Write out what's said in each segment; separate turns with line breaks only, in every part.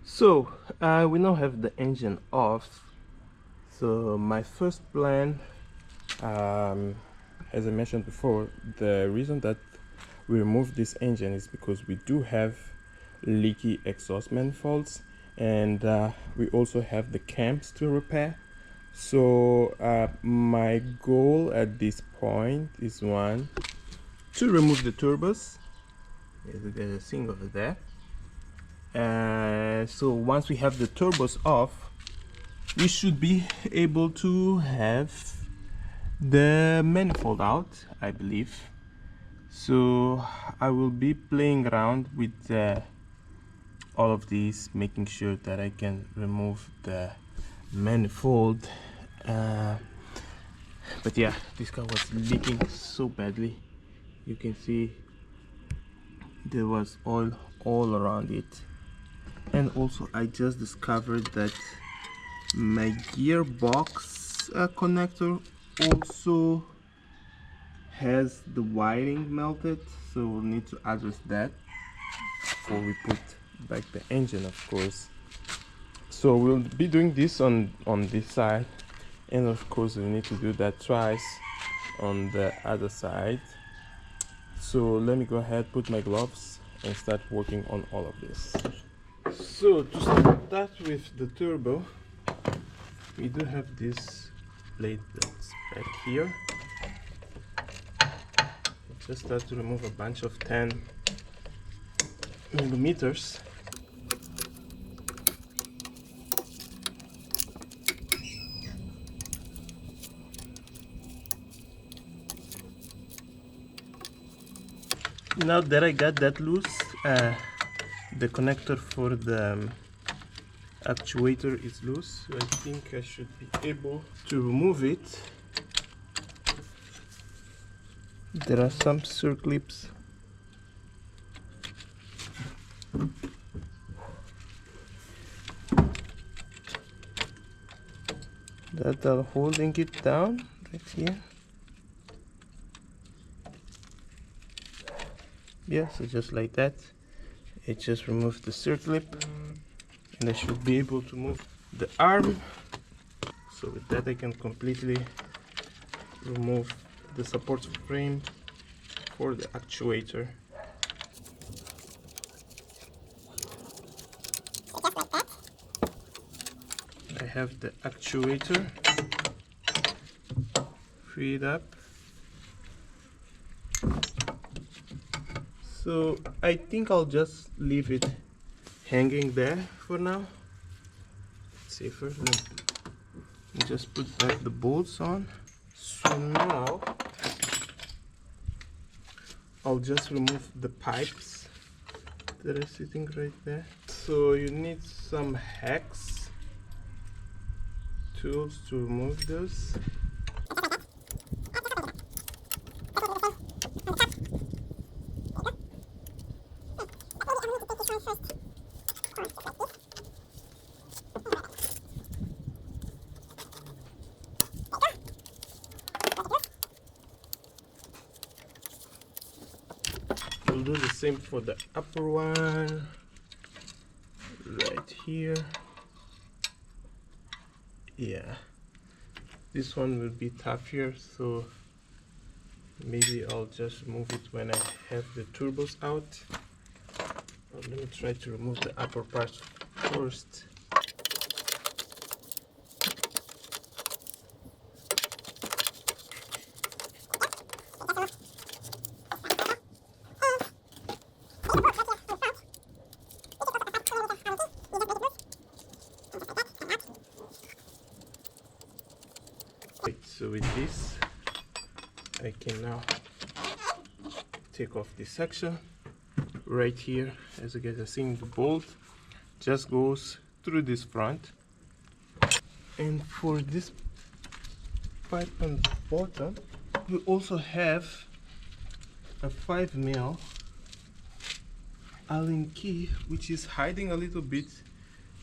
So we now have the engine off. So my first plan, as I mentioned before, the reason that we removed this engine is because we do have leaky exhaust manifolds, and we also have the cams to repair. So my goal at this point is, one, to remove the turbos, as you guys are seeing over there. So once we have the turbos off, we should be able to have the manifold out, I believe. So I will be playing around with all of these, making sure that I can remove the manifold. But yeah, this car was leaking so badly. You can see there was oil all around it. And also I just discovered that my gearbox connector also has the wiring melted, so we'll need to address that before we put back the engine, of course. So we'll be doing this on this side, and of course we need to do that twice on the other side. So let me go ahead, put my gloves, and start working on all of this. So to start with the turbo, we do have this blade that's back here. Just start to remove a bunch of 10 millimeters. Now that I got that loose, the connector for the actuator is loose, so I think I should be able to remove it. There are some circlips that are holding it down right here. Yeah, so just like that, it just removed the circlip, and I should be able to move the arm. So with that I can completely remove the support frame for the actuator. I have the actuator freed up. So I think I'll just leave it hanging there for now. It's safer. Let me just put back the bolts on. So now I'll just remove the pipes that are sitting right there. So you need some hex tools to remove those. We'll do the same for the upper one right here. Yeah, this one will be tougher, so maybe I'll just remove it when I have the turbos out. Let me try to remove the upper part first. So with this, I can now take off this section right here. As you guys are seeing, the bolt just goes through this front, and for this pipe on the bottom we also have a 5mm Allen key, which is hiding a little bit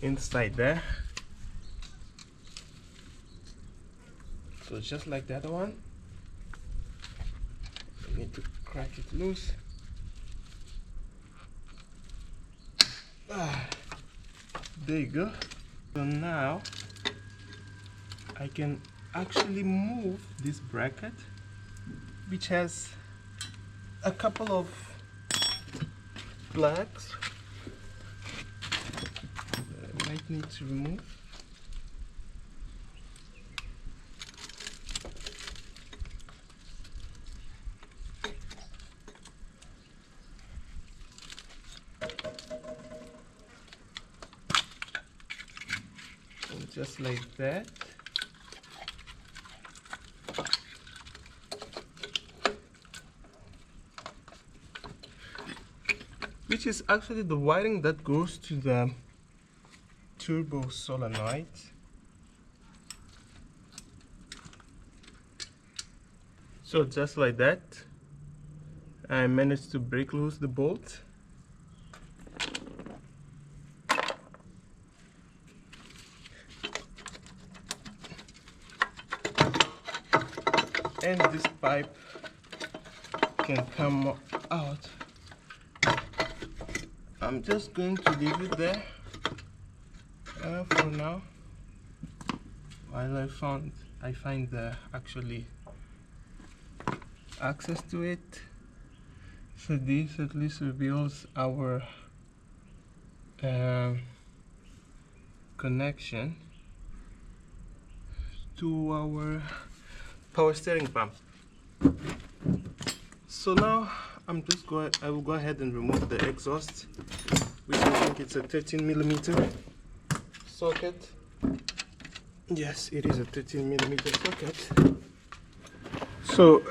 inside there. So just like the other one, I need to crack it loose. There you go. So now I can actually move this bracket, which has a couple of plugs that I might need to remove. And just like that. Which is actually the wiring that goes to the turbo solenoid. So just like that, I managed to break loose the bolt. And this pipe can come out. I'm just going to leave it there for now while I find the actually access to it. So this at least reveals our connection to our power steering pump. So now I will go ahead and remove the exhaust, which I think it's a 13mm socket. Yes, it is a 13mm socket. So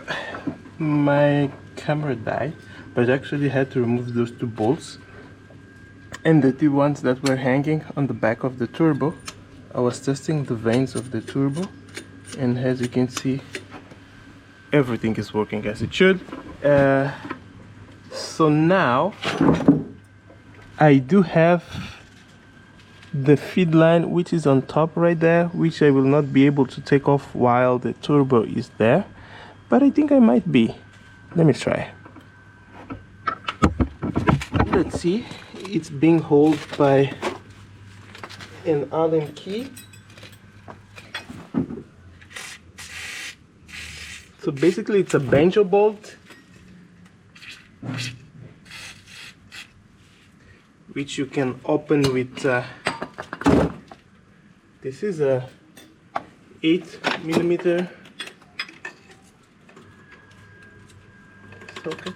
my camera died, but I actually had to remove those two bolts and the two ones that were hanging on the back of the turbo. I was testing the vanes of the turbo, and as you can see, everything is working as it should. So now I do have the feed line, which is on top right there, which I will not be able to take off while the turbo is there, but I think I might be. Let me try. Let's see. It's being held by an Allen key. So basically it's a banjo bolt, which you can open with this is a 8mm socket.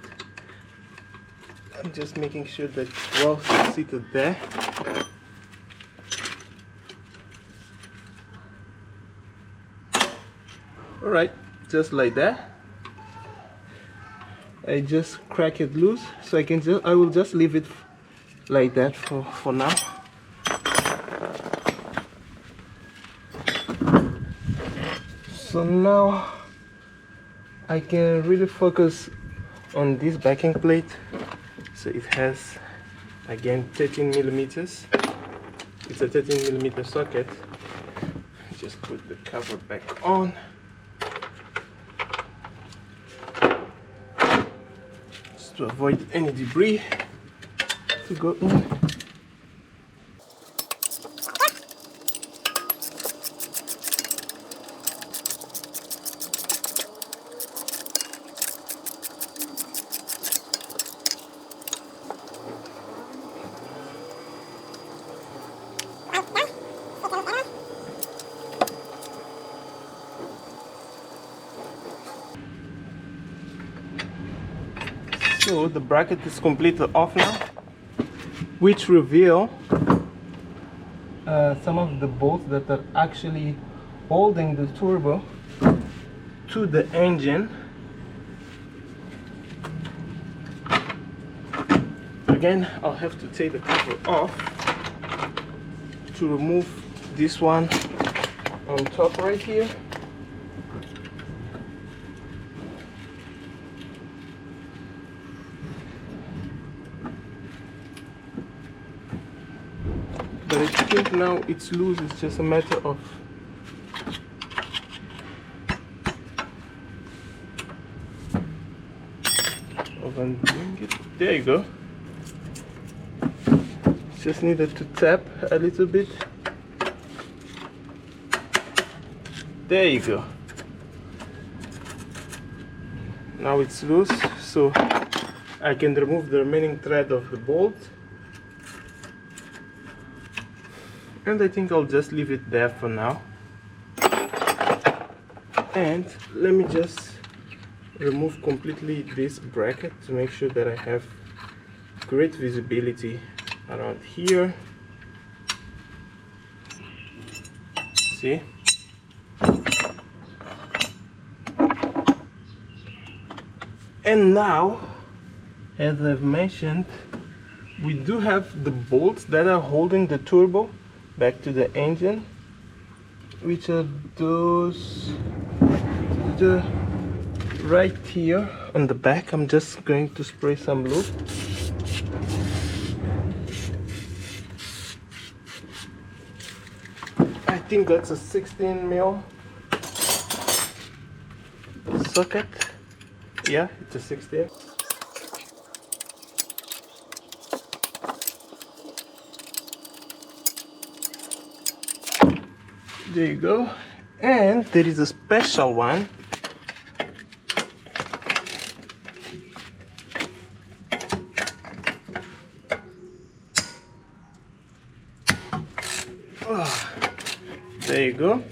I'm just making sure that it's well seated there. Alright, just like that. I just crack it loose, so I will just leave it like that for now. So now I can really focus on this backing plate. So it has again 13mm. It's a 13mm socket. Just put the cover back on. Just to avoid any debris to go in. So the bracket is completely off now, which reveal some of the bolts that are actually holding the turbo to the engine. Again, I'll have to take the cover off to remove this one on top right here. But I think now it's loose, it's just a matter of undoing it. There you go. just needed to tap a little bit. There you go. Now it's loose, so I can remove the remaining thread of the bolt. And I think I'll just leave it there for now. And let me just remove completely this bracket to make sure that I have great visibility around here. See? And now, as I've mentioned, we do have the bolts that are holding the turbo back to the engine, which are those right here on the back. I'm just going to spray some lube. I think that's a 16mm socket. Yeah, it's a 16. There you go. And there is a special one. Oh, there you go.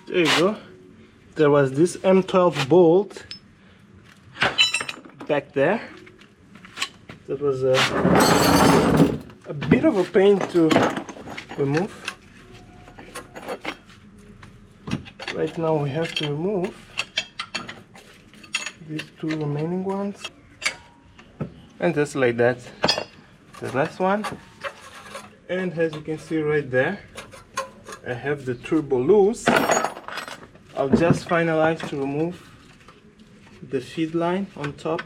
There you go. There was this M12 bolt back there. That was a bit of a pain to remove. Right now we have to remove these two remaining ones. And just like that, the last one. And as you can see right there, I have the turbo loose. I'll just finalize to remove the feed line on top.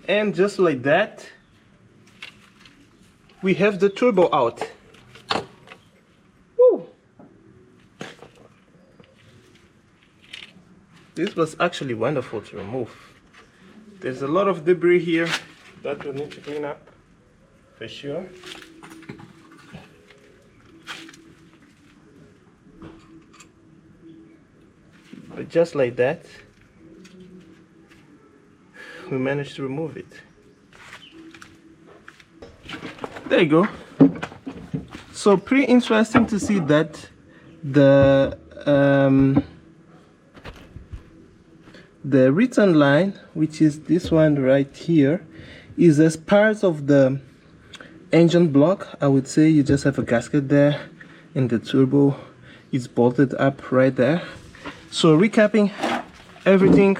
And just like that, we have the turbo out. Woo! This was actually wonderful to remove. There's a lot of debris here that we'll need to clean up for sure. But just like that, we managed to remove it. There you go. So pretty interesting to see that the return line, which is this one right here, is as part of the engine block. I would say you just have a gasket there and the turbo is bolted up right there. So recapping everything,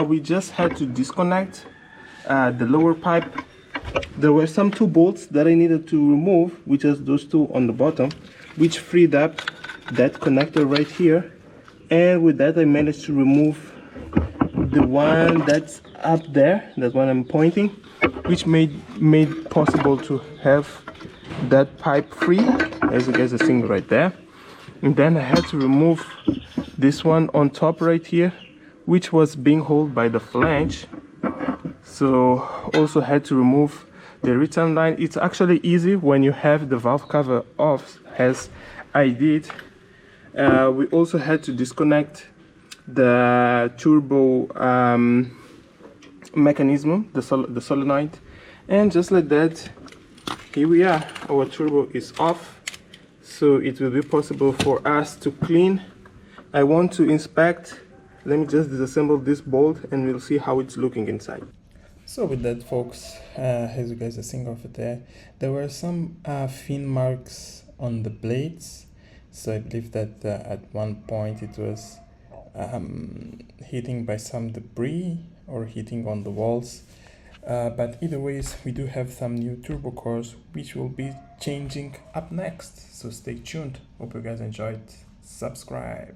we just had to disconnect the lower pipe. There were some two bolts that I needed to remove, which is those two on the bottom, which freed up that connector right here. And with that I managed to remove the one that's up there, that one I'm pointing, which made possible to have that pipe free, as you guys are seeing right there. And then I had to remove this one on top right here, which was being held by the flange. So also had to remove the return line. It's actually easy when you have the valve cover off, as I did. We also had to disconnect the turbo mechanism, the solenoid, and just like that, here we are. Our turbo is off, so it will be possible for us to clean. I want to inspect. Let me just disassemble this bolt and we'll see how it's looking inside. So with that, folks, as you guys are seeing over there were some fin marks on the blades. So I believe that at one point it was hitting by some debris or hitting on the walls. But either ways, we do have some new turbo cores which will be changing up next. So stay tuned. Hope you guys enjoyed. Subscribe.